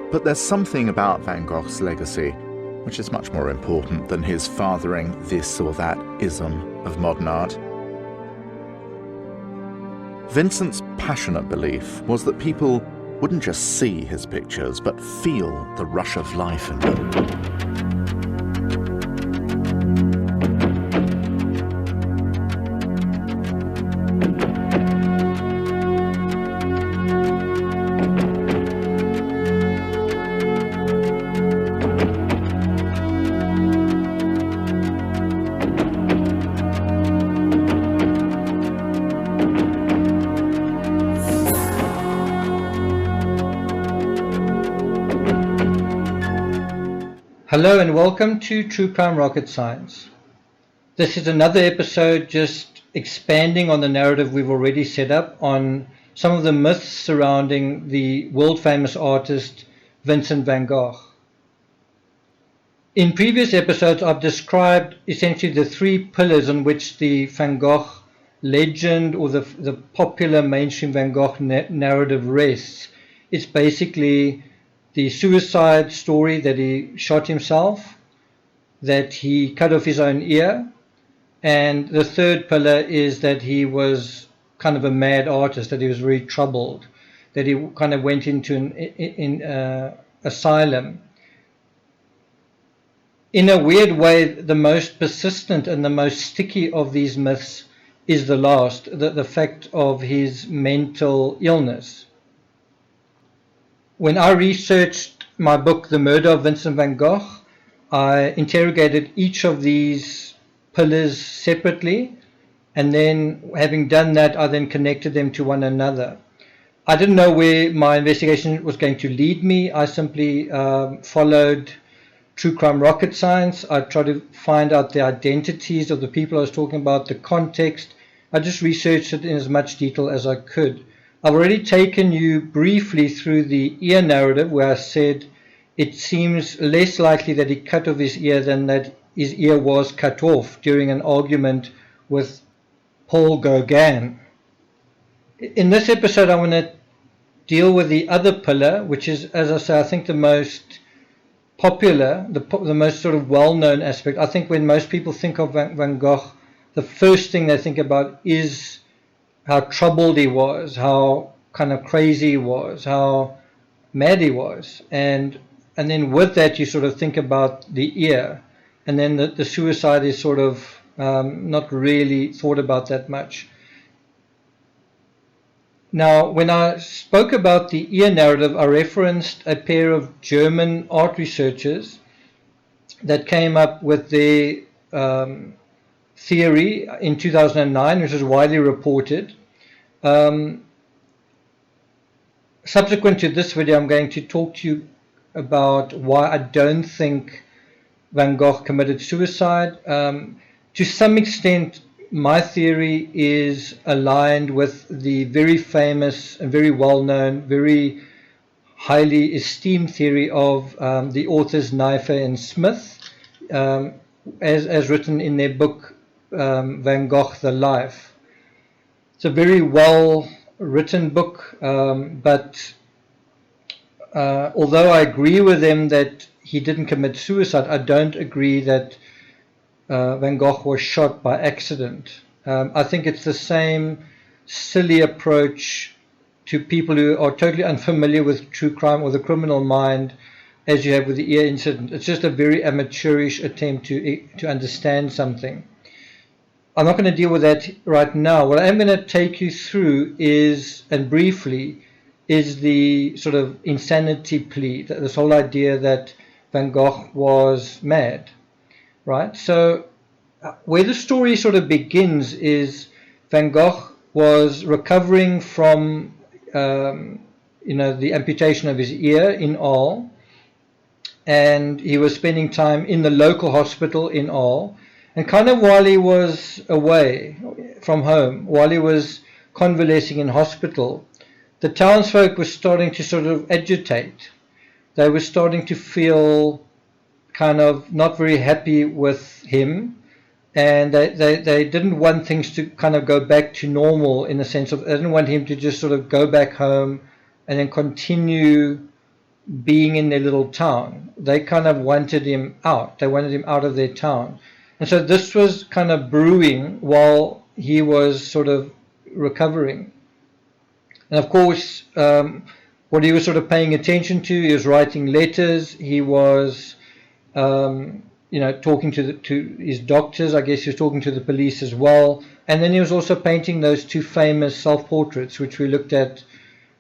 But there's something about Van Gogh's legacy which is much more important than his fathering this or that ism of modern art. Vincent's passionate belief was that people wouldn't just see his pictures, but feel the rush of life in them. Hello and welcome to True Crime Rocket Science. This is another episode just expanding on the narrative we've already set up on some of the myths surrounding the world famous artist Vincent van Gogh. In previous episodes I've described essentially the three pillars on which the Van Gogh legend or the popular mainstream Van Gogh narrative rests. It's basically the suicide story that he shot himself, that he cut off his own ear, and the third pillar is that he was kind of a mad artist, that he was very troubled, that he kind of went into an asylum. In a weird way, the most persistent and the most sticky of these myths is the last, the fact of his mental illness. When I researched my book, The Murder of Vincent van Gogh, I interrogated each of these pillars separately, and then having done that, I then connected them to one another. I didn't know where my investigation was going to lead me. I simply followed True Crime Rocket Science. I tried to find out the identities of the people I was talking about, the context. I just researched it in as much detail as I could. I've already taken you briefly through the ear narrative where I said it seems less likely that he cut off his ear than that his ear was cut off during an argument with Paul Gogh. In this episode I want to deal with the other pillar, which is, as I say, I think the most popular, the most sort of well-known aspect. I think when most people think of Van Gogh, the first thing they think about is how troubled he was, how kind of crazy he was, how mad he was. And then with that you sort of think about the ear, and then the suicide is sort of not really thought about that much. Now, when I spoke about the ear narrative, I referenced a pair of German art researchers that came up with their theory in 2009, which was widely reported. Subsequent to this video, I'm going to talk to you about why I don't think Van Gogh committed suicide. To some extent, my theory is aligned with the very famous and very well-known, very highly esteemed theory of the authors Naifer and Smith, as written in their book Van Gogh, The Life. It's a very well written book, but although I agree with them that he didn't commit suicide, I don't agree that Van Gogh was shot by accident. I think it's the same silly approach to people who are totally unfamiliar with true crime or the criminal mind as you have with the ear incident. It's just a very amateurish attempt to understand something. I'm not going to deal with that right now. What I am going to take you through is, and briefly, is the sort of insanity plea, this whole idea that Van Gogh was mad, right? So where the story sort of begins is Van Gogh was recovering from the amputation of his ear in Arles, and he was spending time in the local hospital in Arles. And kind of while he was away from home, while he was convalescing in hospital, the townsfolk were starting to sort of agitate. They were starting to feel kind of not very happy with him, and they didn't want things to kind of go back to normal, in the sense of they didn't want him to just sort of go back home and then continue being in their little town. They kind of wanted him out. They wanted him out of their town. And so this was kind of brewing while he was sort of recovering. And of course, what he was sort of paying attention to, he was writing letters, he was, talking to his doctors, I guess he was talking to the police as well. And then he was also painting those two famous self-portraits, which we looked at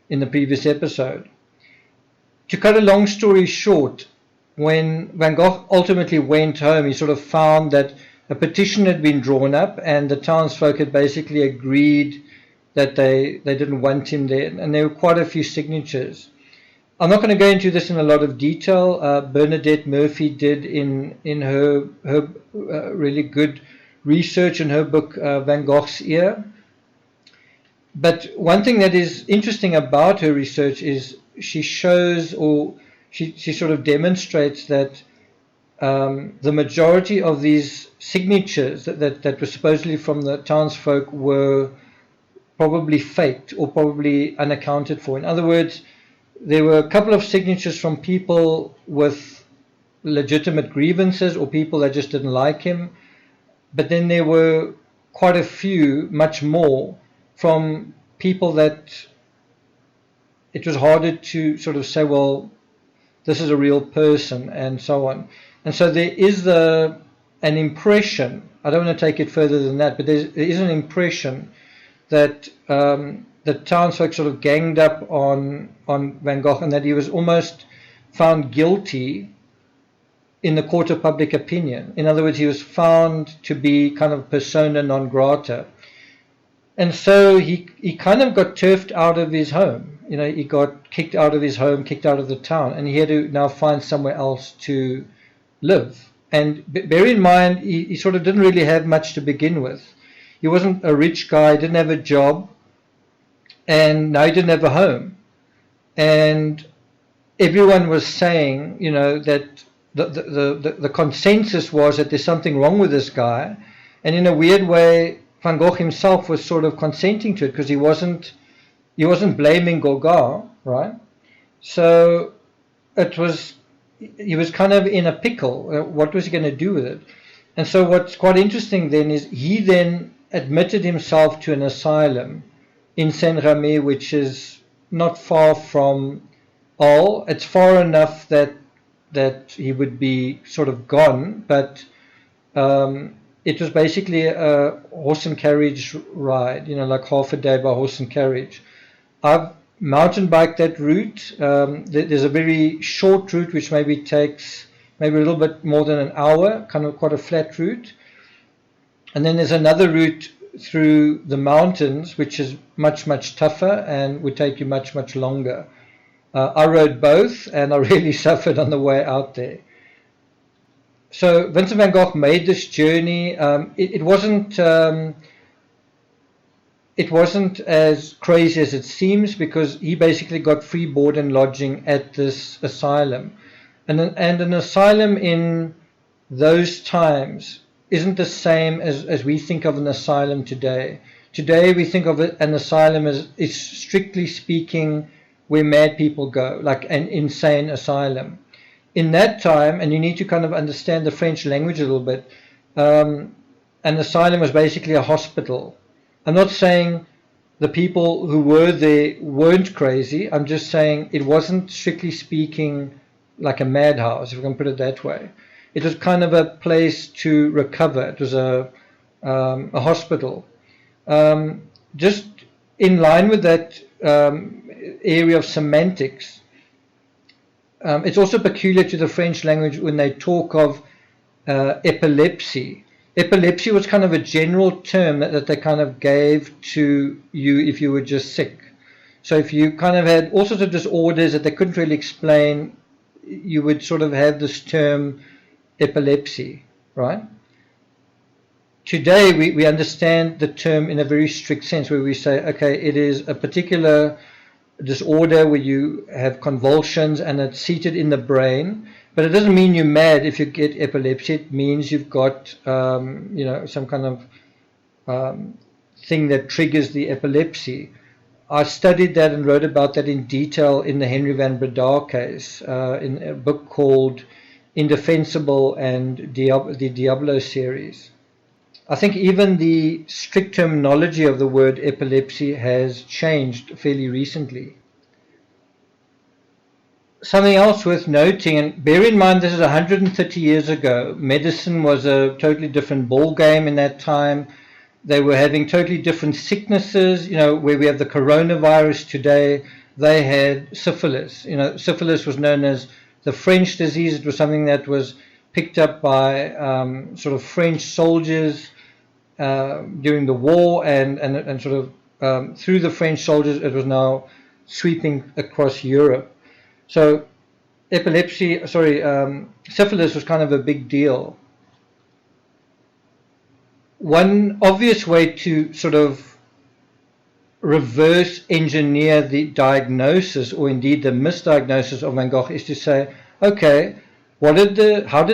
in the previous episode. To cut a long story short, when Van Gogh ultimately went home, he sort of found that a petition had been drawn up and the townsfolk had basically agreed that they didn't want him there, and there were quite a few signatures. I'm not going to go into this in a lot of detail. Bernadette Murphy did in her really good research in her book Van Gogh's Ear. But one thing that is interesting about her research is she shows, or she sort of demonstrates that the majority of these signatures that were supposedly from the townsfolk were probably faked or probably unaccounted for. In other words, there were a couple of signatures from people with legitimate grievances or people that just didn't like him, but then there were quite a few, much more, from people that it was harder to sort of say, well, this is a real person, and so on. And so there is an impression, I don't want to take it further than that, but there is an impression that the townsfolk sort of ganged up on Van Gogh, and that he was almost found guilty in the court of public opinion. In other words, he was found to be kind of persona non grata. And so he kind of got turfed out of his home. He got kicked out of his home, kicked out of the town, and he had to now find somewhere else to live. And bear in mind, he sort of didn't really have much to begin with. He wasn't a rich guy, didn't have a job, and now he didn't have a home. And everyone was saying, that the consensus was that there's something wrong with this guy. And in a weird way, Van Gogh himself was sort of consenting to it, because he wasn't blaming Gogh, right? So he was kind of in a pickle. What was he going to do with it? And so what's quite interesting then is he then admitted himself to an asylum in Saint-Ramé, which is not far from Hull. It's far enough that he would be sort of gone, but it was basically a horse and carriage ride, like half a day by horse and carriage. I've mountain biked that route. There's a very short route which maybe takes a little bit more than an hour, kind of quite a flat route. And then there's another route through the mountains, which is much, much tougher and would take you much, much longer. I rode both, and I really suffered on the way out there. So Vincent van Gogh made this journey. It wasn't as crazy as it seems, because he basically got free board and lodging at this asylum. And an asylum in those times isn't the same as we think of an asylum today. Today we think of an asylum as, is strictly speaking, where mad people go, like an insane asylum. In that time, and you need to kind of understand the French language a little bit, an asylum was basically a hospital. I'm not saying the people who were there weren't crazy. I'm just saying it wasn't strictly speaking like a madhouse, if we can put it that way. It was kind of a place to recover. It was a hospital. Just in line with that area of semantics, it's also peculiar to the French language when they talk of epilepsy. Epilepsy was kind of a general term that they kind of gave to you if you were just sick. So if you kind of had all sorts of disorders that they couldn't really explain, you would sort of have this term epilepsy, right? Today we understand the term in a very strict sense, where we say, okay, it is a particular disorder where you have convulsions and it's seated in the brain, but it doesn't mean you're mad if you get epilepsy. It means you've got some kind of thing that triggers the epilepsy. I studied that and wrote about that in detail in the Henry van Breda case, in a book called Indefensible and the Diablo series. I think even the strict terminology of the word epilepsy has changed fairly recently. Something else worth noting, and bear in mind this is 130 years ago. Medicine was a totally different ball game in that time. They were having totally different sicknesses. Where we have the coronavirus today, they had syphilis. Syphilis was known as the French disease. It was something that was picked up by sort of French soldiers during the war, and sort of through the French soldiers, it was now sweeping across Europe. So syphilis was kind of a big deal. One obvious way to sort of reverse engineer the diagnosis, or indeed the misdiagnosis of Van Gogh, is to say, okay, how did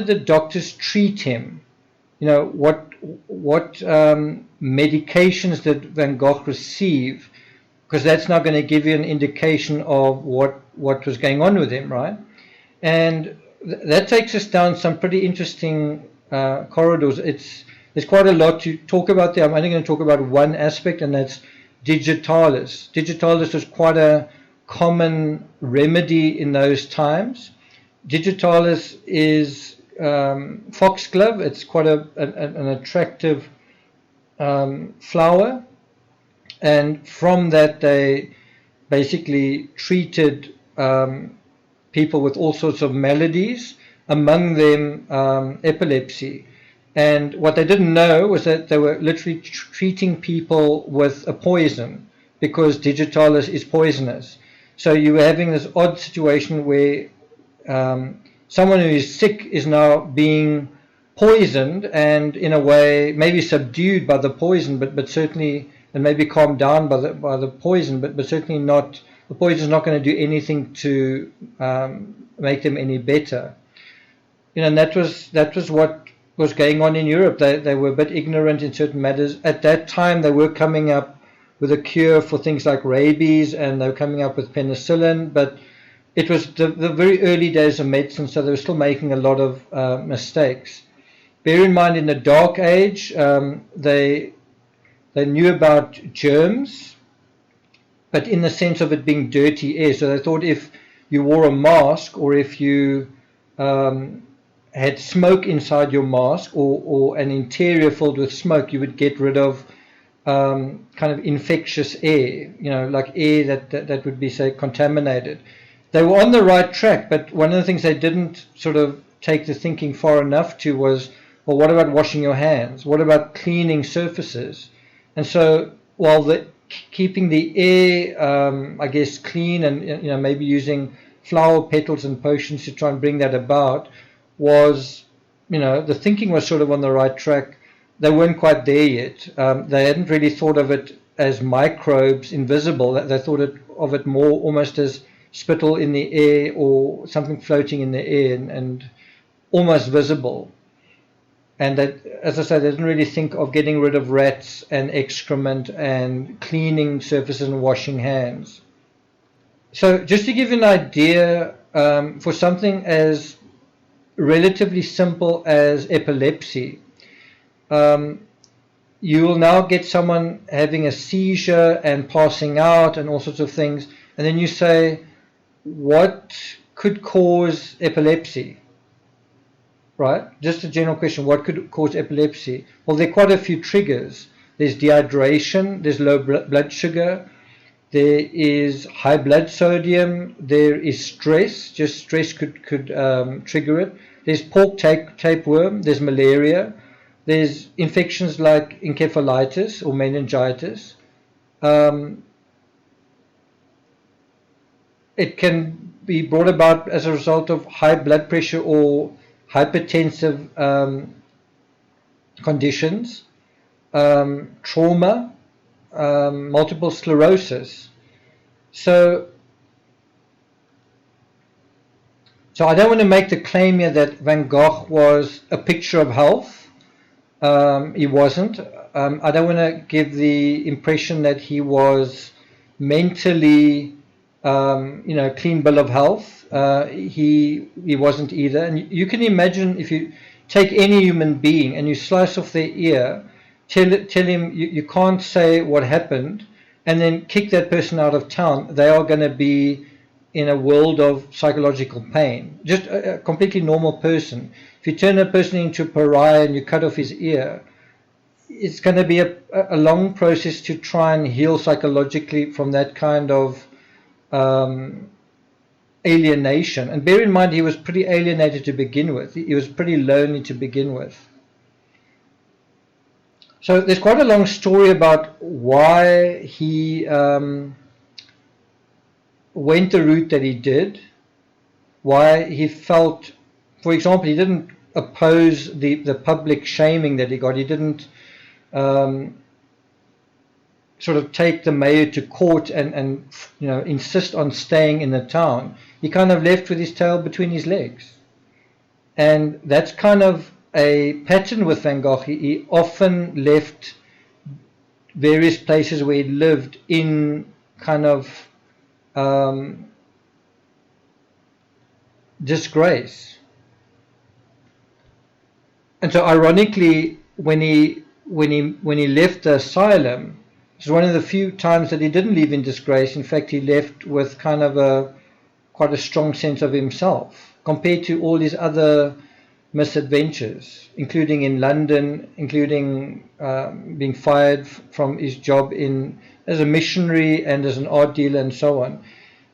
the doctors treat him? What medications did Van Gogh receive? Because that's not going to give you an indication of what was going on with him, right? And that takes us down some pretty interesting corridors. There's quite a lot to talk about there. I'm only going to talk about one aspect, and that's digitalis. Digitalis was quite a common remedy in those times. Digitalis is foxglove. It's quite an attractive flower. And from that, they basically treated people with all sorts of maladies, among them epilepsy. And what they didn't know was that they were literally treating people with a poison, because digitalis is poisonous. So you were having this odd situation where someone who is sick is now being poisoned, and in a way maybe subdued by the poison, but certainly, and maybe calmed down by the poison, but certainly not, the poison is not going to do anything to make them any better. And that was what was going on in Europe. They were a bit ignorant in certain matters. At that time, they were coming up with a cure for things like rabies, and they were coming up with penicillin, but it was the very early days of medicine, so they were still making a lot of mistakes. Bear in mind, in the Dark Age, they knew about germs, but in the sense of it being dirty air. So they thought if you wore a mask, or if you had smoke inside your mask, or an interior filled with smoke, you would get rid of kind of infectious air, like air that would be, say, contaminated. They were on the right track, but one of the things they didn't sort of take the thinking far enough to was, well, what about washing your hands? What about cleaning surfaces? And so while keeping the air, I guess, clean, and maybe using flower petals and potions to try and bring that about, was, the thinking was sort of on the right track. They weren't quite there yet. They hadn't really thought of it as microbes, invisible. They thought of it more almost as spittle in the air, or something floating in the air, and almost visible. And that, as I said, they didn't really think of getting rid of rats and excrement and cleaning surfaces and washing hands. So just to give you an idea, for something as relatively simple as epilepsy, you will now get someone having a seizure and passing out and all sorts of things, and then you say, what could cause epilepsy? Right? Just a general question, what could cause epilepsy? Well, there are quite a few triggers. There's dehydration, there's low blood sugar, there is high blood sodium, there is stress. Just stress could trigger it. There's pork tapeworm, there's malaria, there's infections like encephalitis or meningitis. It can be brought about as a result of high blood pressure or hypertensive conditions, trauma, multiple sclerosis. So I don't want to make the claim here that Van Gogh was a picture of health. He wasn't. I don't want to give the impression that he was mentally, clean bill of health. He wasn't either. And you can imagine if you take any human being and you slice off their ear, tell him you can't say what happened, and then kick that person out of town, they are going to be in a world of psychological pain. Just a completely normal person. If you turn a person into a pariah and you cut off his ear, it's going to be a long process to try and heal psychologically from that kind of alienation. And bear in mind, he was pretty alienated to begin with. He was pretty lonely to begin with. So there's quite a long story about why he went the route that he did, why he felt, for example, he didn't oppose the public shaming that he got. He didn't sort of take the mayor to court and insist on staying in the town. He kind of left with his tail between his legs. And that's kind of a pattern with Van Gogh. He often left various places where he lived in kind of disgrace. And so ironically, when he left the asylum, it was one of the few times that he didn't leave in disgrace. In fact, he left with kind of quite a strong sense of himself compared to all his other misadventures, including in London, including being fired from his job as a missionary and as an art dealer and so on.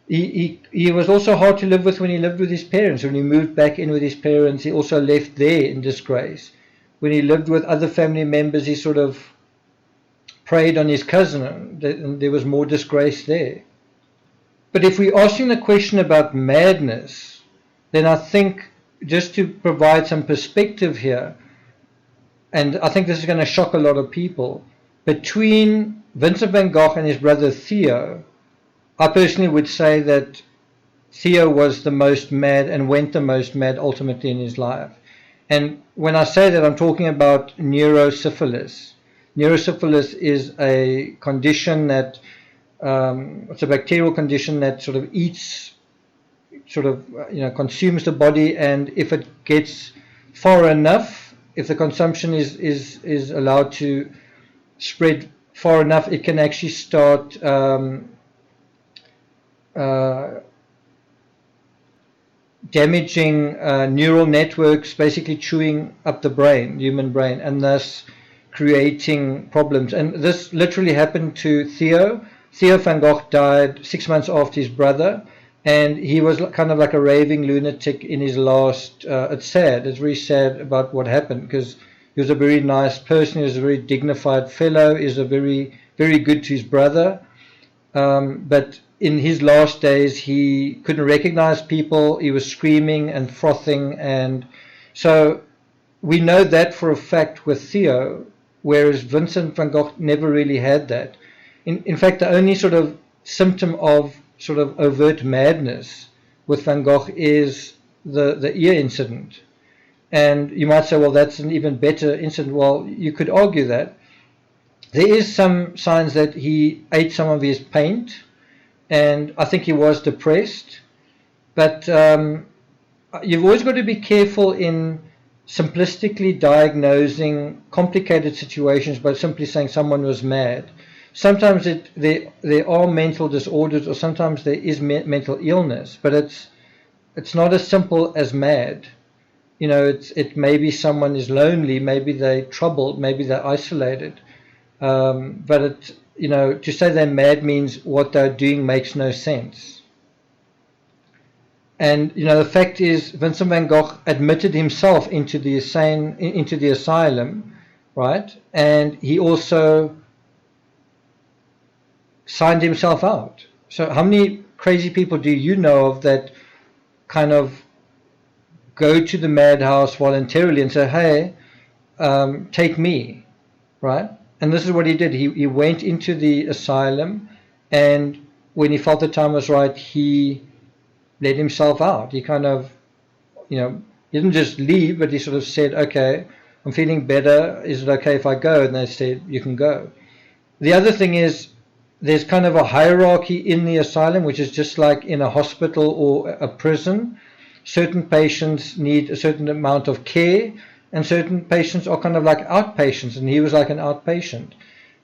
He was also hard to live with when he lived with his parents. When he moved back in with his parents, he also left there in disgrace. When he lived with other family members, he sort of preyed on his cousin, and there was more disgrace there. But if we're asking the question about madness, then I think, just to provide some perspective here, and I think this is going to shock a lot of people, between Vincent van Gogh and his brother Theo, I personally would say that Theo was the most mad and went the most mad ultimately in his life. And when I say that, I'm talking about neurosyphilis. Neurosyphilis is a condition that, it's a bacterial condition that sort of eats, consumes the body, and if it gets far enough, if the consumption is allowed to spread far enough, it can actually start damaging neural networks, basically chewing up the brain, human brain, and thus creating problems. And this literally happened to Theo. Theo van Gogh died 6 months after his brother, and he was kind of like a raving lunatic in his last. It's sad. It's very sad about what happened, because he was a very nice person. He was a very dignified fellow. He was a very, very good to his brother. But in his last days, he couldn't recognize people. He was screaming and frothing. And so we know that for a fact with Theo, whereas Vincent van Gogh never really had that. In fact, the only sort of symptom of sort of overt madness with Van Gogh is the ear incident. And you might say, well, that's an even better incident. Well, you could argue that. There is some signs that he ate some of his paint, and I think he was depressed. But you've always got to be careful in simplistically diagnosing complicated situations by simply saying someone was mad. Sometimes there are mental disorders, or sometimes there is mental illness, but it's not as simple as mad. It maybe someone is lonely, maybe they're troubled, maybe they're isolated. But to say they're mad means what they're doing makes no sense. And the fact is, Vincent van Gogh admitted himself into the asylum, right? And he also signed himself out. So how many crazy people do you know of that kind of go to the madhouse voluntarily and say, hey, take me, right? And this is what he did. He went into the asylum, and when he felt the time was right, he let himself out. He kind of, he didn't just leave, but he sort of said, okay, I'm feeling better. Is it okay if I go? And they said, you can go. The other thing is, there's kind of a hierarchy in the asylum, which is just like in a hospital or a prison. Certain patients need a certain amount of care, and certain patients are kind of like outpatients, and he was like an outpatient.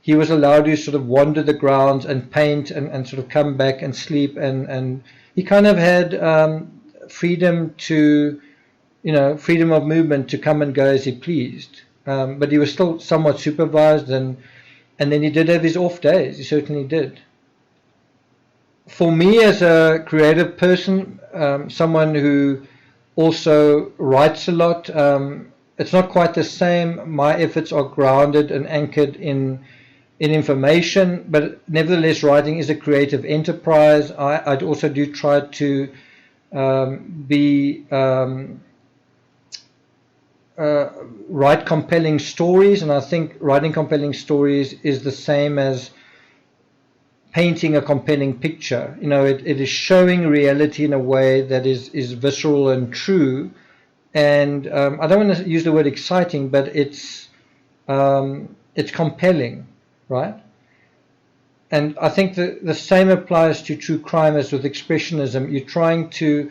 He was allowed to sort of wander the grounds and paint and sort of come back and sleep, and he kind of had freedom to, freedom of movement to come and go as he pleased. But he was still somewhat supervised, and then he did have his off days. He certainly did. For me, as a creative person, someone who also writes a lot, it's not quite the same. My efforts are grounded and anchored in information, but nevertheless, writing is a creative enterprise. I also do try to write compelling stories, and I think writing compelling stories is the same as painting a compelling picture. It is showing reality in a way that is visceral and true. And I don't want to use the word exciting, but it's compelling, right? And I think the same applies to true crime as with expressionism. You're trying to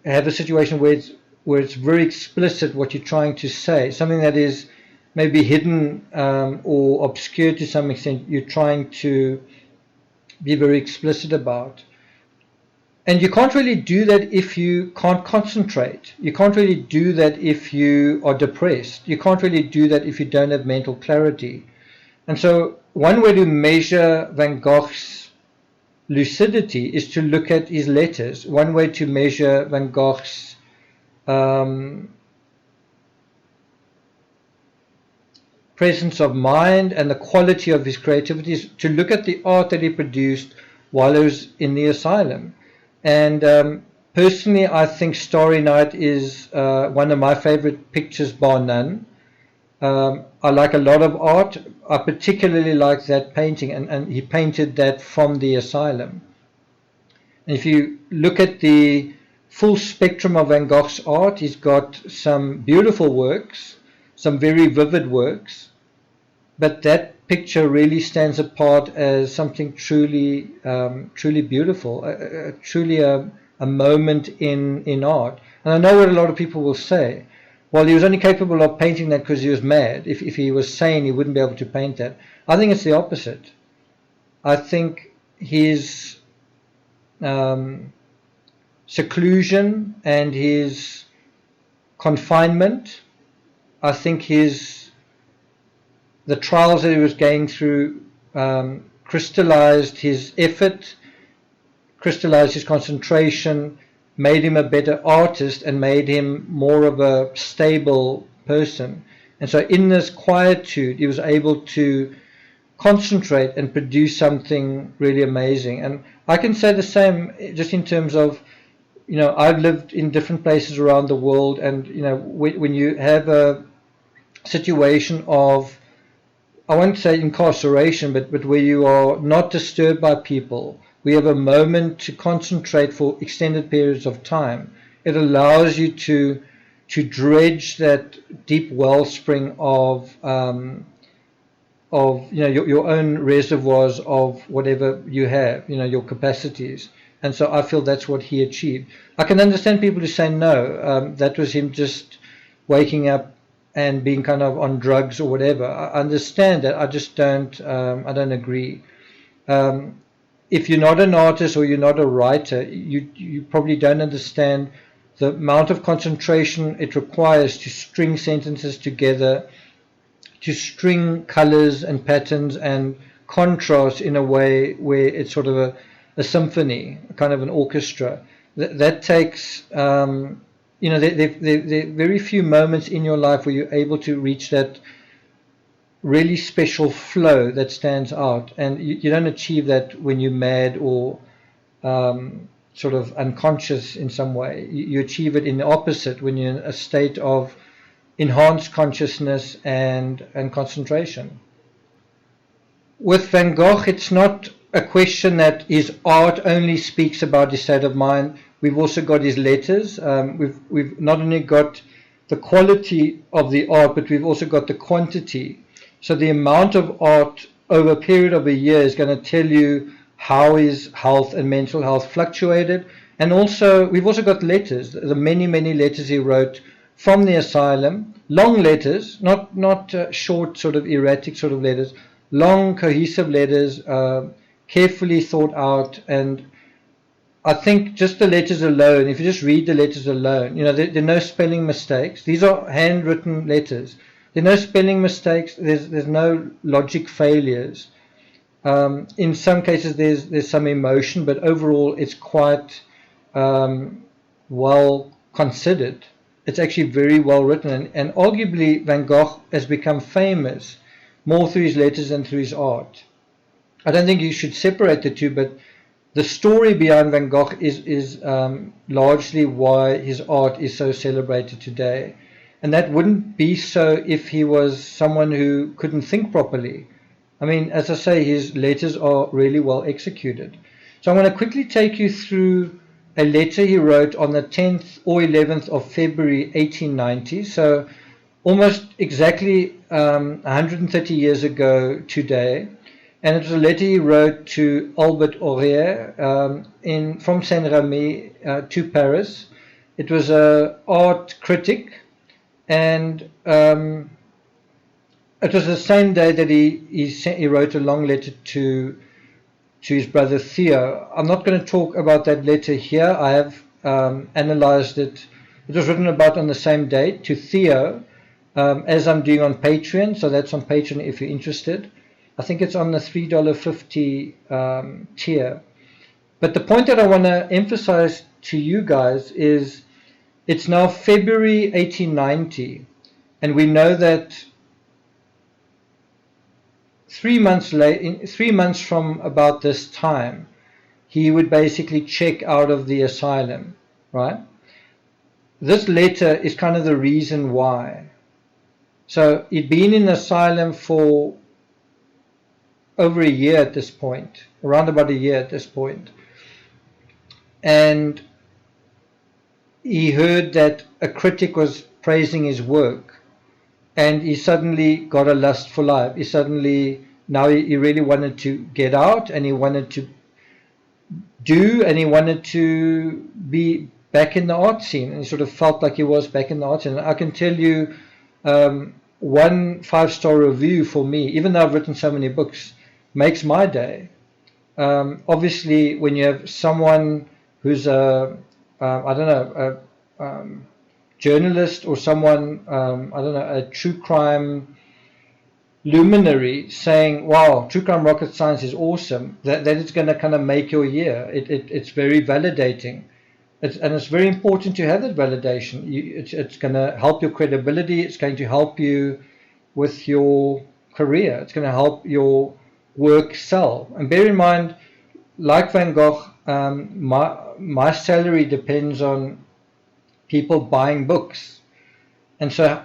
have a situation where it's very explicit what you're trying to say, something that is maybe hidden or obscure to some extent. You're trying to be very explicit about. And you can't really do that if you can't concentrate. You can't really do that if you are depressed. You can't really do that if you don't have mental clarity. And so one way to measure Van Gogh's lucidity is to look at his letters. One way to measure Van Gogh's presence of mind and the quality of his creativity is to look at the art that he produced while he was in the asylum. And personally, I think Starry Night is one of my favorite pictures, bar none. I like a lot of art. I particularly like that painting, and he painted that from the asylum. And if you look at the full spectrum of Van Gogh's art, he's got some beautiful works, some very vivid works, but that picture really stands apart as something truly beautiful, truly a moment in art. And I know what a lot of people will say. Well, he was only capable of painting that because he was mad. If he was sane, he wouldn't be able to paint that. I think it's the opposite. I think his seclusion and his confinement, I think the trials that he was going through crystallized his effort, crystallized his concentration, made him a better artist, and made him more of a stable person. And so in this quietude, he was able to concentrate and produce something really amazing. And I can say the same just in terms of, I've lived in different places around the world, and, when you have a situation of, I won't say incarceration, but where you are not disturbed by people, we have a moment to concentrate for extended periods of time. It allows you to dredge that deep wellspring of your own reservoirs of whatever you have, your capacities. And so I feel that's what he achieved. I can understand people who say no, that was him just waking up and being kind of on drugs or whatever. I understand that. I just don't agree. If you're not an artist or you're not a writer, you probably don't understand the amount of concentration it requires to string sentences together, to string colors and patterns and contrast in a way where it's sort of a symphony, kind of an orchestra. That takes, there are very few moments in your life where you're able to reach that really special flow that stands out, and you don't achieve that when you're mad or sort of unconscious in some way. You achieve it in the opposite, when you're in a state of enhanced consciousness and concentration. With Van Gogh, it's not a question that his art only speaks about his state of mind. We've also got his letters. We've not only got the quality of the art, but we've also got the quantity. So the amount of art over a period of a year is going to tell you how his health and mental health fluctuated. And also, we've also got letters, the many, many letters he wrote from the asylum, long letters, not short, sort of erratic sort of letters, long, cohesive letters, carefully thought out. And I think just the letters alone, if you just read the letters alone, there are no spelling mistakes. These are handwritten letters. There are no spelling mistakes. There's no logic failures. In some cases, there's some emotion, but overall, it's quite well considered. It's actually very well written, and arguably Van Gogh has become famous more through his letters than through his art. I don't think you should separate the two, but the story behind Van Gogh is largely why his art is so celebrated today. And that wouldn't be so if he was someone who couldn't think properly. I mean, as I say, his letters are really well executed. So I'm going to quickly take you through a letter he wrote on the 10th or 11th of February 1890. So almost exactly 130 years ago today. And it was a letter he wrote to Albert Aurier from Saint-Remy to Paris. It was an art critic, and it was the same day that he wrote a long letter to his brother Theo. I'm not going to talk about that letter here. I have analyzed it. It was written about on the same date to Theo, as I'm doing on Patreon. So that's on Patreon if you're interested. I think it's on the $3.50 tier. But the point that I want to emphasize to you guys is it's now February 1890, and we know that 3 months from about this time, he would basically check out of the asylum, right? This letter is kind of the reason why. So he'd been in the asylum for over a year at this point, around about a year at this point. And he heard that a critic was praising his work, and he suddenly got a lust for life. He really wanted to get out, and he wanted to and he wanted to be back in the art scene, and he sort of felt like he was back in the art scene. And I can tell you one 5-star review for me, even though I've written so many books, makes my day. Obviously, when you have someone who's a journalist or someone, a true crime luminary saying, wow, true crime rocket science is awesome, that is going to kind of make your year. It's very validating. And it's very important to have that validation. It's going to help your credibility. It's going to help you with your career. It's going to help your work sell. And bear in mind, like Van Gogh, my salary depends on people buying books. And so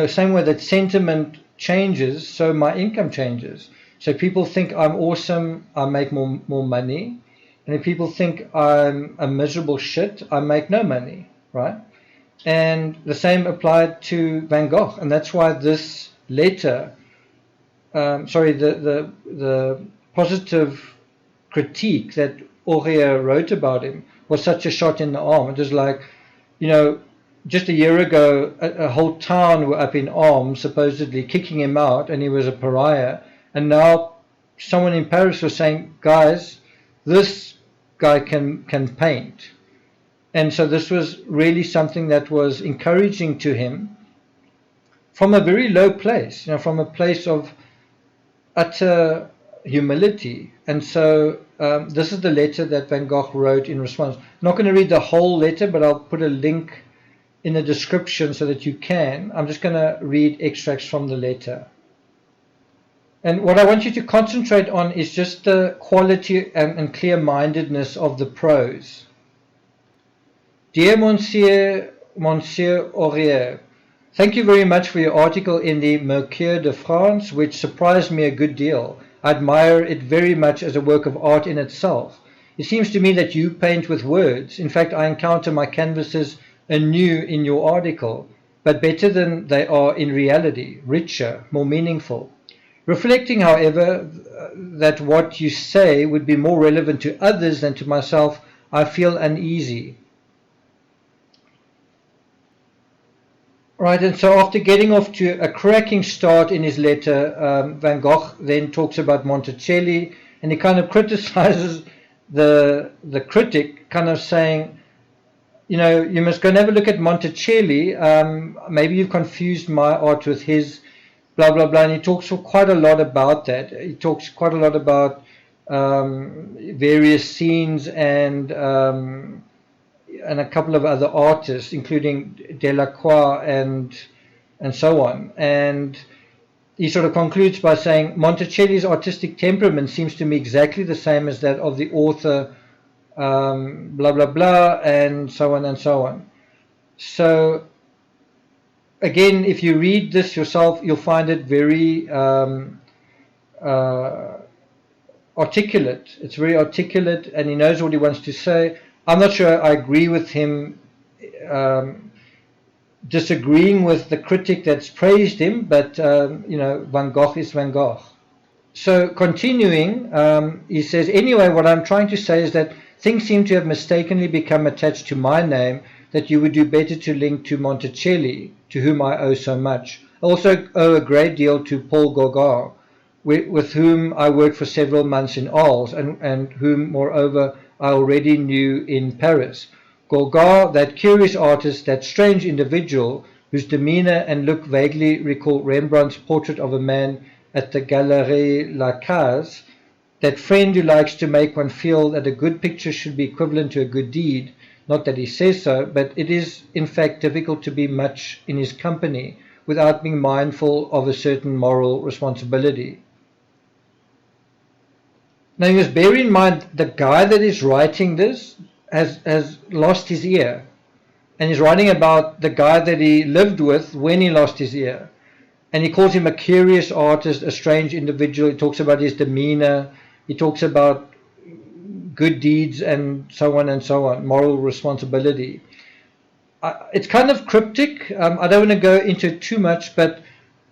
same way that sentiment changes, so my income changes. So people think I'm awesome, I make more money. And if people think I'm a miserable shit, I make no money, right? And the same applied to Van Gogh. And that's why this letter, the positive critique that Aurier wrote about him was such a shot in the arm. It was like, just a year ago, a whole town were up in arms, supposedly kicking him out, and he was a pariah. And now someone in Paris was saying, guys, this guy can paint. And so this was really something that was encouraging to him from a very low place, from a place of utter humility. And so this is the letter that Van Gogh wrote in response. I'm not going to read the whole letter, but I'll put a link in the description so that you can. I'm just going to read extracts from the letter. And what I want you to concentrate on is just the quality and clear-mindedness of the prose. Dear Monsieur Aurier, thank you very much for your article in the Mercure de France, which surprised me a good deal. I admire it very much as a work of art in itself. It seems to me that you paint with words. In fact, I encounter my canvases anew in your article, but better than they are in reality, richer, more meaningful. Reflecting, however, that what you say would be more relevant to others than to myself, I feel uneasy. Right, and so after getting off to a cracking start in his letter, Van Gogh then talks about Monticelli, and he kind of criticizes the critic, kind of saying, you know, you must go and have a look at Monticelli. Maybe you've confused my art with his, blah, blah, blah. And he talks quite a lot about that. He talks quite a lot about various scenes and a couple of other artists, including Delacroix and so on. And he sort of concludes by saying, Monticelli's artistic temperament seems to me exactly the same as that of the author, blah, blah, blah, and so on and so on. So, again, if you read this yourself, you'll find it very articulate. It's very articulate, and he knows what he wants to say. I'm not sure I agree with him disagreeing with the critic that's praised him, but, you know, Van Gogh is Van Gogh. So, continuing, he says, anyway, what I'm trying to say is that things seem to have mistakenly become attached to my name that you would do better to link to Monticelli, to whom I owe so much. I also owe a great deal to Paul Gogh, with whom I worked for several months in Arles, and whom, moreover, I already knew in Paris. Gogh, that curious artist, that strange individual, whose demeanour and look vaguely recall Rembrandt's portrait of a man at the Galerie Lacaze, that friend who likes to make one feel that a good picture should be equivalent to a good deed. Not that he says so, but it is in fact difficult to be much in his company without being mindful of a certain moral responsibility. Now you must bear in mind the guy that is writing this has lost his ear, and he's writing about the guy that he lived with when he lost his ear, and he calls him a curious artist, a strange individual. He talks about his demeanor, he talks about good deeds and so on, moral responsibility. It's kind of cryptic. I don't want to go into it too much, but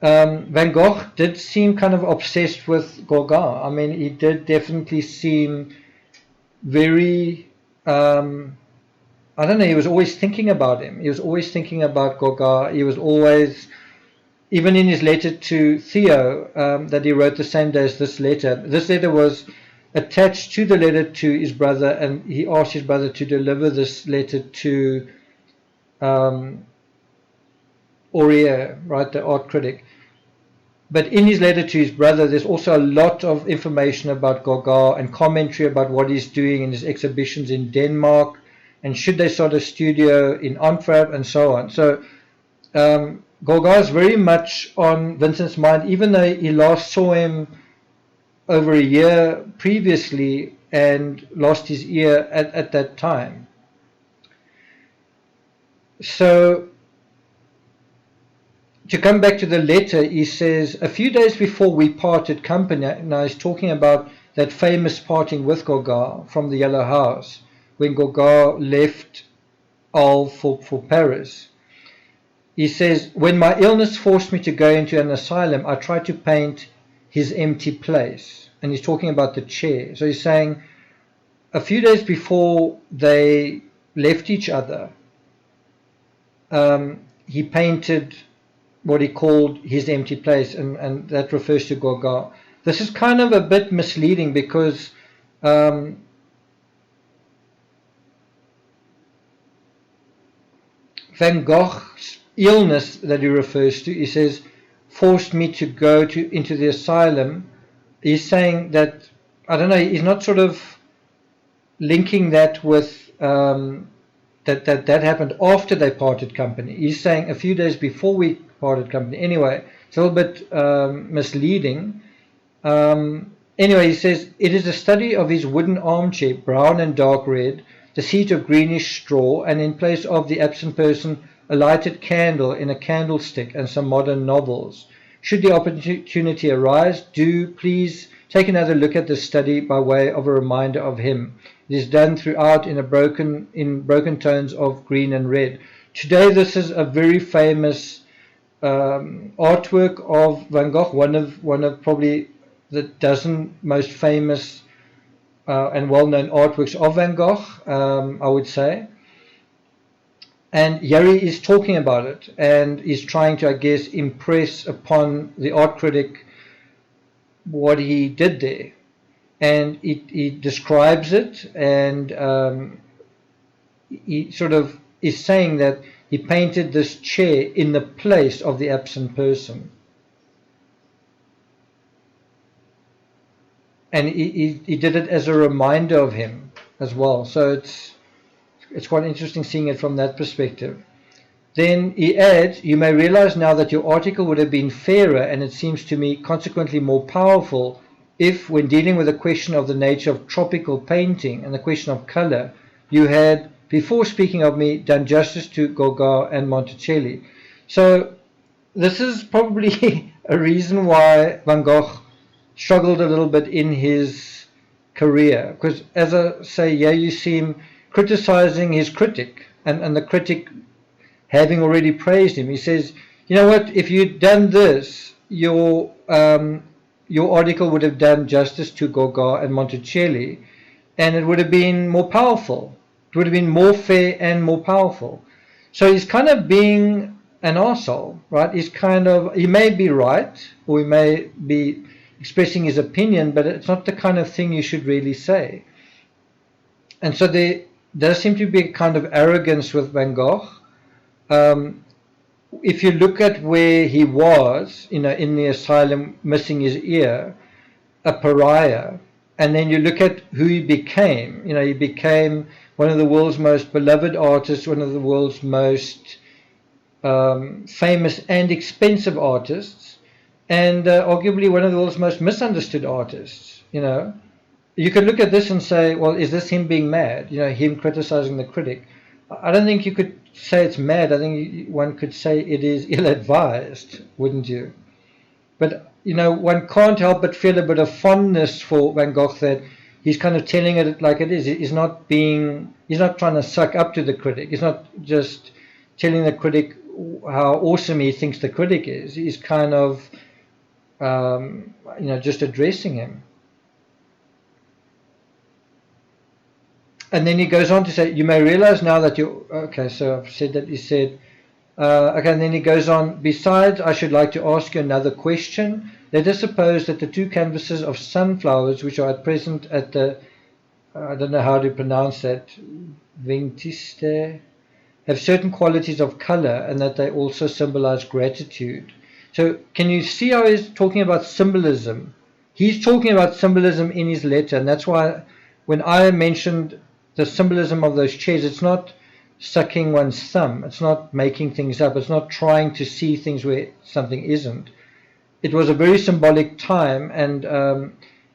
Van Gogh did seem kind of obsessed with Gogh. I mean, he did definitely seem very, I don't know, he was always thinking about him. He was always thinking about Gogh. He was always, even in his letter to Theo, that he wrote the same day as this letter was attached to the letter to his brother, and he asked his brother to deliver this letter to Aurier, right, the art critic. But in his letter to his brother, there's also a lot of information about Gogh and commentary about what he's doing in his exhibitions in Denmark, and should they start a studio in Antwerp, and so on. So Gogh is very much on Vincent's mind, even though he last saw him over a year previously and lost his ear at that time. So, to come back to the letter, he says, a few days before we parted company, now he's talking about that famous parting with Gogh from the Yellow House, when Gogh left Arles for Paris. He says, when my illness forced me to go into an asylum, I tried to paint his empty place. And he's talking about the chair. So he's saying, a few days before they left each other, he painted what he called his empty place, and that refers to Gogh. This is kind of a bit misleading because Van Gogh's illness that he refers to, he says, forced me to go into the asylum. He's saying that, I don't know, he's not sort of linking that with that happened after they parted company. He's saying a few days before we parted company. Anyway, it's a little bit misleading. Anyway, he says, it is a study of his wooden armchair, brown and dark red, the seat of greenish straw, and in place of the absent person, a lighted candle in a candlestick and some modern novels. Should the opportunity arise, do please take another look at this study by way of a reminder of him. It is done throughout in broken tones of green and red. Today, this is a very famous artwork of Van Gogh, one of probably the dozen most famous and well-known artworks of Van Gogh, I would say. And Yuri is talking about it and is trying to, I guess, impress upon the art critic what he did there. And he describes it, and he sort of is saying that he painted this chair in the place of the absent person. And he did it as a reminder of him as well. So it's quite interesting seeing it from that perspective. Then he adds, you may realize now that your article would have been fairer, and it seems to me consequently more powerful, if when dealing with the question of the nature of tropical painting and the question of color, you had, before speaking of me, done justice to Gogh and Monticelli. So this is probably a reason why Van Gogh struggled a little bit in his career, because as I say, yeah, you see him criticizing his critic, and the critic having already praised him. He says, you know what, if you'd done this, your article would have done justice to Gogh and Monticelli, and it would have been more powerful. It would have been more fair and more powerful. So he's kind of being an arsehole, right? He may be right, or he may be expressing his opinion, but it's not the kind of thing you should really say. And so there does seem to be a kind of arrogance with Van Gogh. If you look at where he was, in the asylum, missing his ear, a pariah, and then you look at who he became. He became one of the world's most beloved artists, one of the world's most famous and expensive artists, and arguably one of the world's most misunderstood artists. You could look at this and say, well, is this him being mad? Him criticizing the critic. I don't think you could say it's mad. I think one could say it is ill-advised, wouldn't you? But, one can't help but feel a bit of fondness for Van Gogh, that he's kind of telling it like it is. He's not trying to suck up to the critic. He's not just telling the critic how awesome he thinks the critic is. He's kind of, just addressing him. And then he goes on to say, you may realize now that okay, so I've said that. He said, okay, and then he goes on, besides, I should like to ask you another question. Let us suppose that the two canvases of sunflowers, which are at present at the, I don't know how to pronounce that, Vingtiste, have certain qualities of color, and that they also symbolize gratitude. So can you see how he's talking about symbolism? He's talking about symbolism in his letter, and that's why when I mentioned the symbolism of those chairs, it's not sucking one's thumb, it's not making things up, it's not trying to see things where something isn't. It was a very symbolic time, and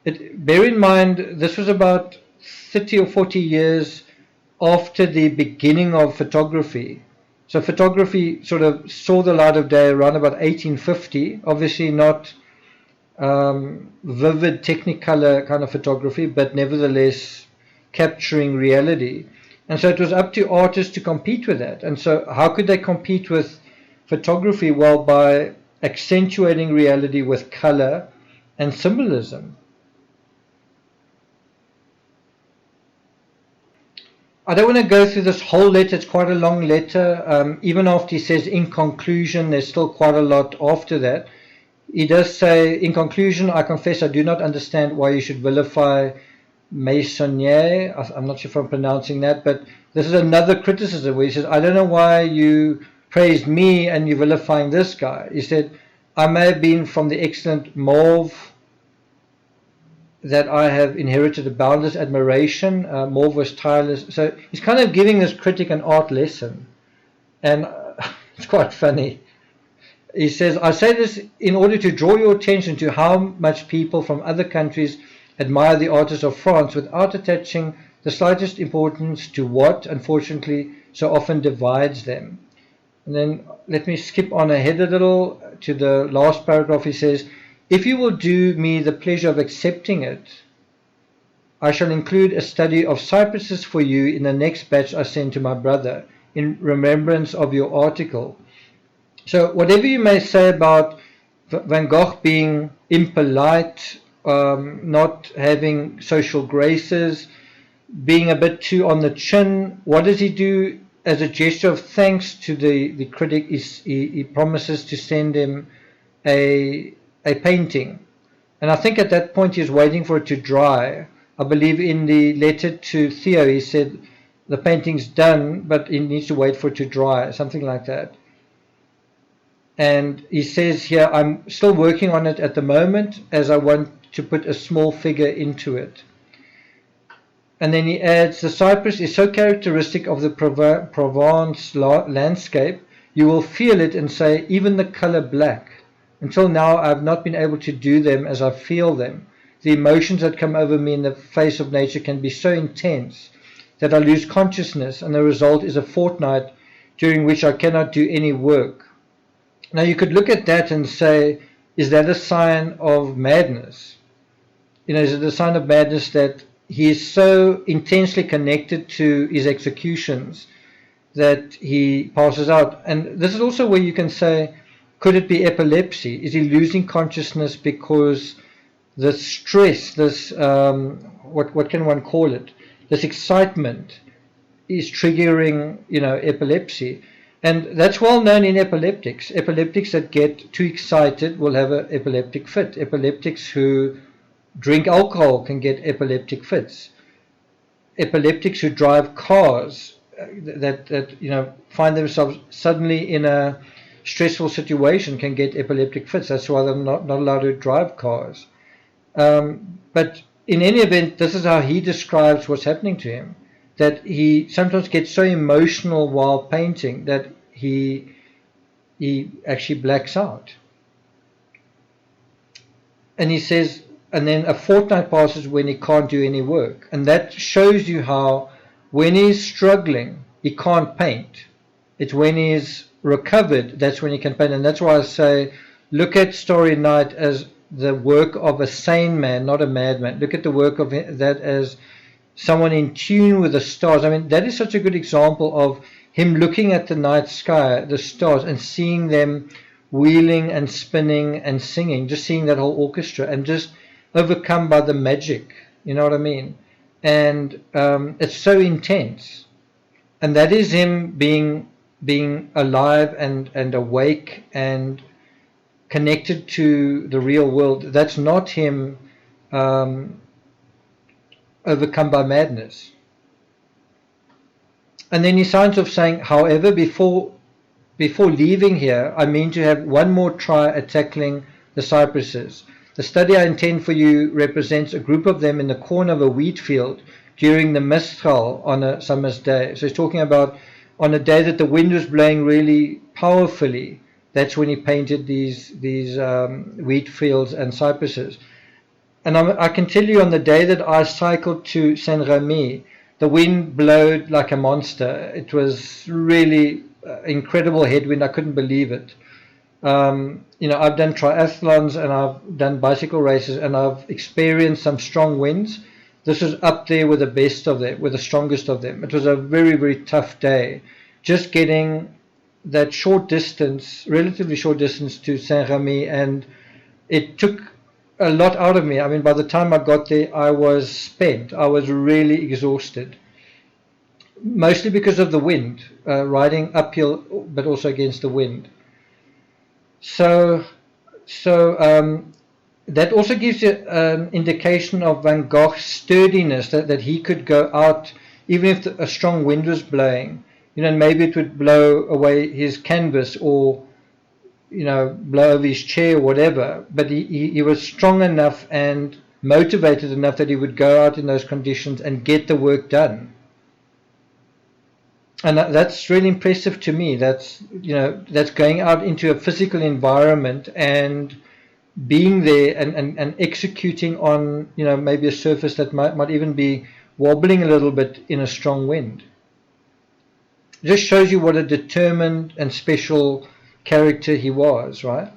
bear in mind, this was about 30 or 40 years after the beginning of photography. So photography sort of saw the light of day around about 1850, obviously not vivid technicolor kind of photography, but nevertheless capturing reality. And so it was up to artists to compete with that. And so how could they compete with photography? Well, by accentuating reality with color and symbolism. I don't want to go through this whole letter. It's quite a long letter. Even after he says in conclusion, there's still quite a lot after that. He does say, in conclusion, I confess I do not understand why you should vilify Meissonier. I'm not sure if I'm pronouncing that, but this is another criticism where he says, I don't know why you praised me and you're vilifying this guy. He said, I may have been from the excellent Mauve that I have inherited a boundless admiration. Mauve was tireless. So he's kind of giving this critic an art lesson, and it's quite funny. He says, I say this in order to draw your attention to how much people from other countries admire the artists of France without attaching the slightest importance to what, unfortunately, so often divides them. And then let me skip on ahead a little to the last paragraph. He says, if you will do me the pleasure of accepting it, I shall include a study of cypresses for you in the next batch I send to my brother, in remembrance of your article. So whatever you may say about Van Gogh being impolite, not having social graces, being a bit too on the chin, what does he do as a gesture of thanks to the critic? He promises to send him a painting. And I think at that point he's waiting for it to dry. I believe in the letter to Theo he said the painting's done, but he needs to wait for it to dry, something like that. And he says here, I'm still working on it at the moment as I want to put a small figure into it. And then he adds, the cypress is so characteristic of the Provence landscape, you will feel it and say, even the color black. Until now, I have not been able to do them as I feel them. The emotions that come over me in the face of nature can be so intense that I lose consciousness, and the result is a fortnight during which I cannot do any work. Now you could look at that and say, is that a sign of madness? Is it a sign of madness that he is so intensely connected to his executions that he passes out? And this is also where you can say, could it be epilepsy? Is he losing consciousness because the stress, this, what can one call it? This excitement is triggering, epilepsy. And that's well known in epileptics. Epileptics that get too excited will have an epileptic fit. Epileptics who drink alcohol can get epileptic fits. Epileptics who drive cars that find themselves suddenly in a stressful situation can get epileptic fits. That's why they're not allowed to drive cars. But in any event, this is how he describes what's happening to him. That he sometimes gets so emotional while painting that he actually blacks out. And he says, and then a fortnight passes when he can't do any work. And that shows you how when he's struggling, he can't paint. It's when he's recovered, that's when he can paint. And that's why I say, look at Starry Night as the work of a sane man, not a madman. Look at the work of that as someone in tune with the stars. I mean, that is such a good example of him looking at the night sky, the stars, and seeing them wheeling and spinning and singing, just seeing that whole orchestra and just overcome by the magic, you know what I mean? And it's so intense. And that is him being alive and awake and connected to the real world. That's not him overcome by madness. And then he signs off saying, however, before leaving here, I mean to have one more try at tackling the cypresses. The study I intend for you represents a group of them in the corner of a wheat field during the Mistral on a summer's day. So he's talking about on a day that the wind was blowing really powerfully. That's when he painted these wheat fields and cypresses. And I can tell you, on the day that I cycled to Saint-Rémy, the wind blowed like a monster. It was really incredible headwind. I couldn't believe it. I've done triathlons and I've done bicycle races and I've experienced some strong winds. This was up there with the best of them, with the strongest of them. It was a very, very tough day. Just getting that short distance, relatively short distance to Saint-Rémy, and it took a lot out of me. I mean, by the time I got there, I was spent. I was really exhausted. Mostly because of the wind, riding uphill, but also against the wind. So that also gives you an indication of Van Gogh's sturdiness, that he could go out, even if a strong wind was blowing. Maybe it would blow away his canvas or blow over his chair or whatever, but he was strong enough and motivated enough that he would go out in those conditions and get the work done. And that's really impressive to me. That's going out into a physical environment and being there and executing on maybe a surface that might even be wobbling a little bit in a strong wind. It just shows you what a determined and special character he was, right?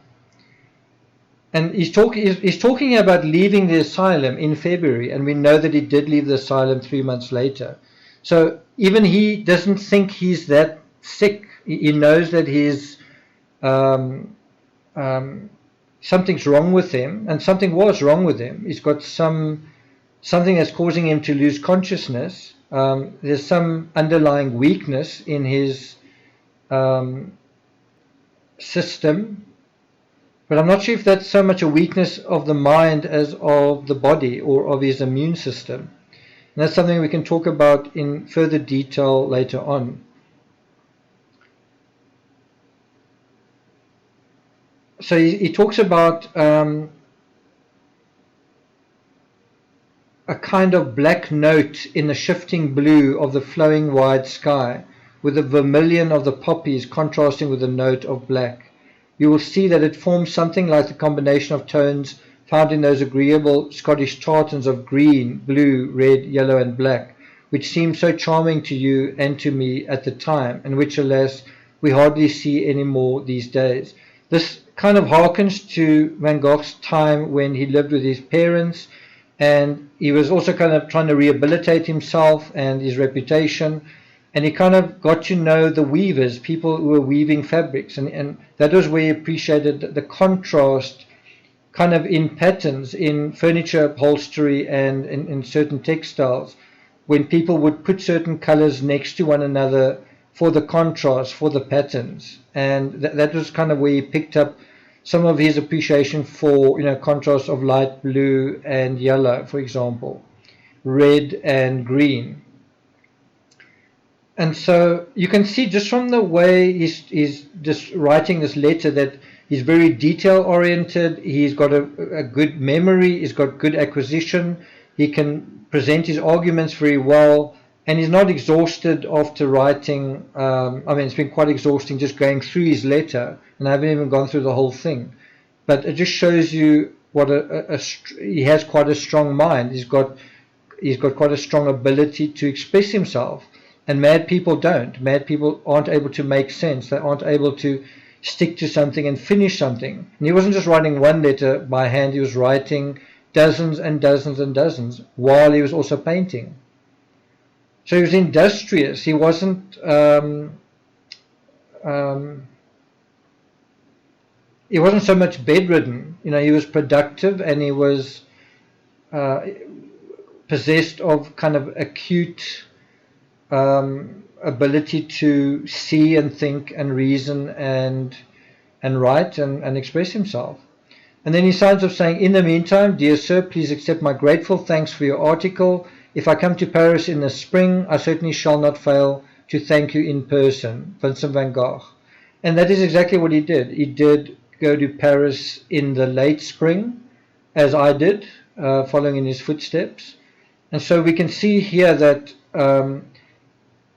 And he's talking about leaving the asylum in February, and we know that he did leave the asylum 3 months later. So even he doesn't think he's that sick. He knows that his um, something's wrong with him, and something was wrong with him. He's got something that's causing him to lose consciousness. There's some underlying weakness in his system, but I'm not sure if that's so much a weakness of the mind as of the body or of his immune system. And that's something we can talk about in further detail later on. So he talks about a kind of black note in the shifting blue of the flowing wide sky, with the vermilion of the poppies contrasting with the note of black. You will see that it forms something like the combination of tones found in those agreeable Scottish tartans of green, blue, red, yellow, and black, which seemed so charming to you and to me at the time, and which, alas, we hardly see any more these days. This kind of harkens to Van Gogh's time when he lived with his parents, and he was also kind of trying to rehabilitate himself and his reputation, and he kind of got to know the weavers, people who were weaving fabrics, and that was where he appreciated the contrast kind of in patterns, in furniture upholstery and in certain textiles, when people would put certain colors next to one another for the contrast, for the patterns. And that was kind of where he picked up some of his appreciation for, contrast of light blue and yellow, for example, red and green. And so you can see just from the way he's just writing this letter that he's very detail oriented, he's got a good memory, he's got good acquisition, he can present his arguments very well, and he's not exhausted after writing. It's been quite exhausting just going through his letter, and I haven't even gone through the whole thing. But it just shows you what he has quite a strong mind. He's got quite a strong ability to express himself, and mad people don't. Mad people aren't able to make sense. They aren't able to stick to something and finish something. And he wasn't just writing one letter by hand, he was writing dozens and dozens and dozens while he was also painting. So he was industrious. He wasn't so much bedridden. He was productive, and he was possessed of kind of acute ability to see and think and reason and write and express himself. And then he signs off saying, "In the meantime, dear sir, please accept my grateful thanks for your article. If I come to Paris in the spring, I certainly shall not fail to thank you in person, Vincent van Gogh." And that is exactly what he did. He did go to Paris in the late spring, as I did, following in his footsteps. And so we can see here that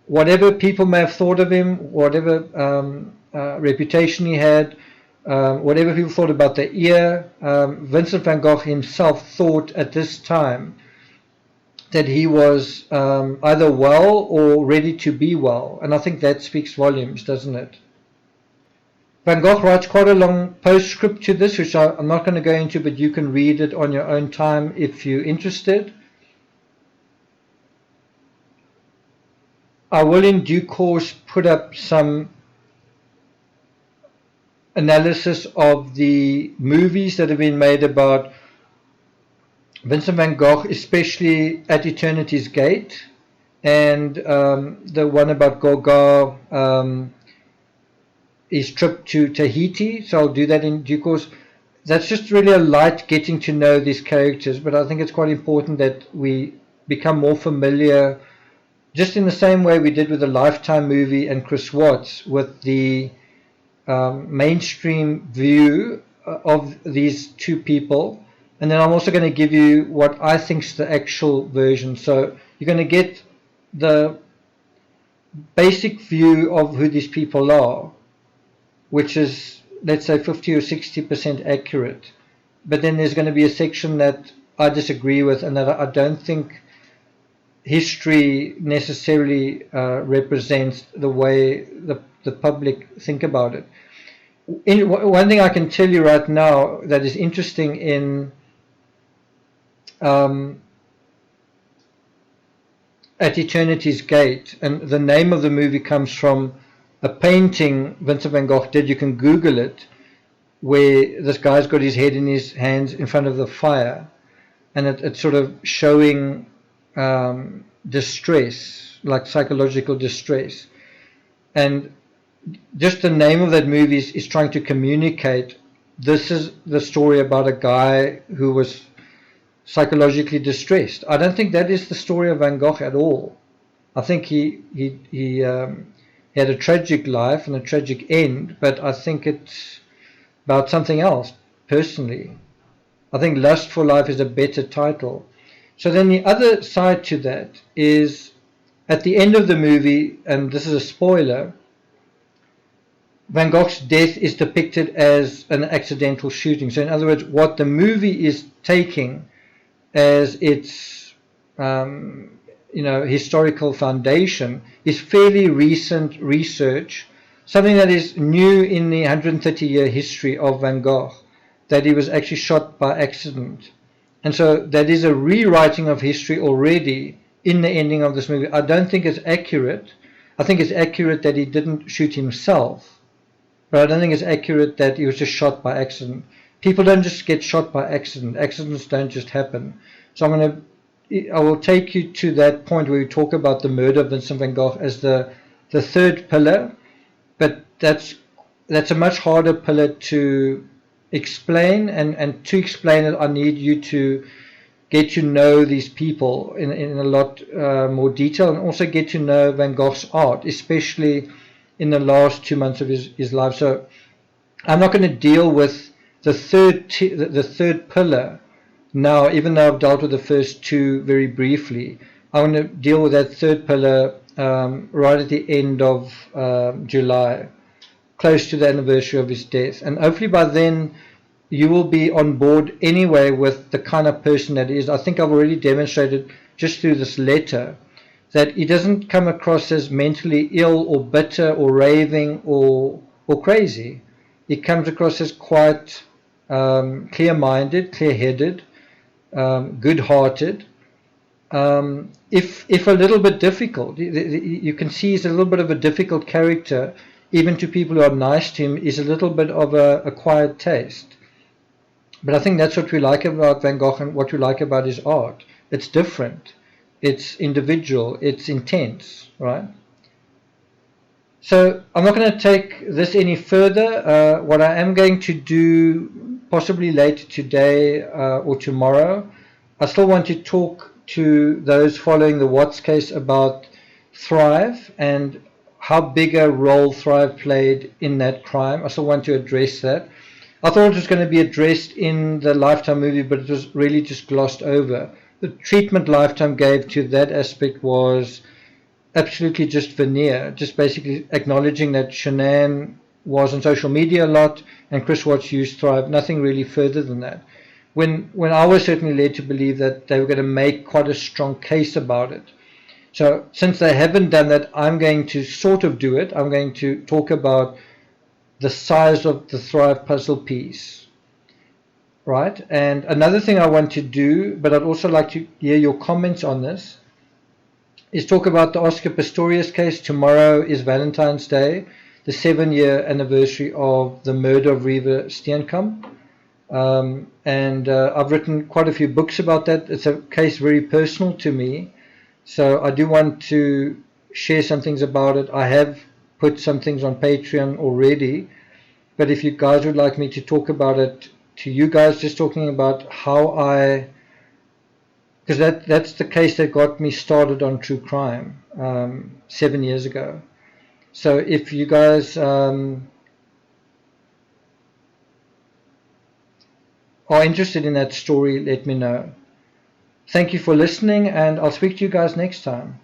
whatever people may have thought of him, whatever reputation he had, whatever people thought about the ear, Vincent van Gogh himself thought at this time that he was either well or ready to be well. And I think that speaks volumes, doesn't it? Van Gogh writes quite a long postscript to this, which I'm not going to go into, but you can read it on your own time if you're interested. I will in due course put up some analysis of the movies that have been made about Vincent van Gogh, especially At Eternity's Gate, and the one about Gogh, his trip to Tahiti. So I'll do that in due course. That's just really a light getting to know these characters, but I think it's quite important that we become more familiar, just in the same way we did with the Lifetime movie and Chris Watts, with the mainstream view of these two people. And then I'm also going to give you what I think is the actual version. So you're going to get the basic view of who these people are, which is, let's say, 50 or 60% accurate. But then there's going to be a section that I disagree with, and that I don't think history necessarily represents the way the public think about it. One thing I can tell you right now that is interesting in At Eternity's Gate, and the name of the movie comes from a painting Vincent van Gogh did, you can Google it, where this guy's got his head in his hands in front of the fire, and it's sort of showing distress, like psychological distress. And just the name of that movie is trying to communicate, this is the story about a guy who was psychologically distressed. I don't think that is the story of Van Gogh at all. I think he had a tragic life and a tragic end, but I think it's about something else, personally. I think Lust for Life is a better title. So then the other side to that is, at the end of the movie, and this is a spoiler, Van Gogh's death is depicted as an accidental shooting. So in other words, what the movie is taking as its historical foundation is fairly recent research, something that is new in the 130-year history of Van Gogh, that he was actually shot by accident. And so that is a rewriting of history already in the ending of this movie. I don't think it's accurate. I think it's accurate that he didn't shoot himself, but I don't think it's accurate that he was just shot by accident. People don't just get shot by accident. Accidents don't just happen. So I will take you to that point where we talk about the murder of Vincent van Gogh as the third pillar, but that's a much harder pillar to explain, and to explain it I need you to get to know these people in a lot more detail, and also get to know Van Gogh's art, especially in the last 2 months of his life. So I'm not going to deal with the third pillar now, even though I've dealt with the first two very briefly. I want to deal with that third pillar right at the end of July, close to the anniversary of his death. And hopefully by then you will be on board anyway with the kind of person that he is. I think I've already demonstrated just through this letter that he doesn't come across as mentally ill or bitter or raving or crazy. He comes across as quite clear-minded, clear-headed, good-hearted, if a little bit difficult. You can see he's a little bit of a difficult character, even to people who are nice to him. He's a little bit of a acquired taste. But I think that's what we like about Van Gogh and what we like about his art. It's different, it's individual, it's intense, right? So I'm not going to take this any further. What I am going to do, possibly later today or tomorrow, I still want to talk to those following the Watts case about Thrive and how big a role Thrive played in that crime. I still want to address that. I thought it was going to be addressed in the Lifetime movie, but it was really just glossed over. The treatment Lifetime gave to that aspect was absolutely just veneer, just basically acknowledging that Shanann was on social media a lot and Chris Watts used Thrive, nothing really further than that. When I was certainly led to believe that they were going to make quite a strong case about it. So since they haven't done that, I'm going to sort of do it. I'm going to talk about the size of the Thrive puzzle piece, right? And another thing I want to do, but I'd also like to hear your comments on this, is talk about the Oscar Pistorius case. Tomorrow is Valentine's Day, the 7-year anniversary of the murder of Reeva Steenkamp. And I've written quite a few books about that. It's a case very personal to me, so I do want to share some things about it. I have put some things on Patreon already, but if you guys would like me to talk about it to you guys, just talking about how because that's the case that got me started on true crime 7 years ago. So if you guys are interested in that story, let me know. Thank you for listening, and I'll speak to you guys next time.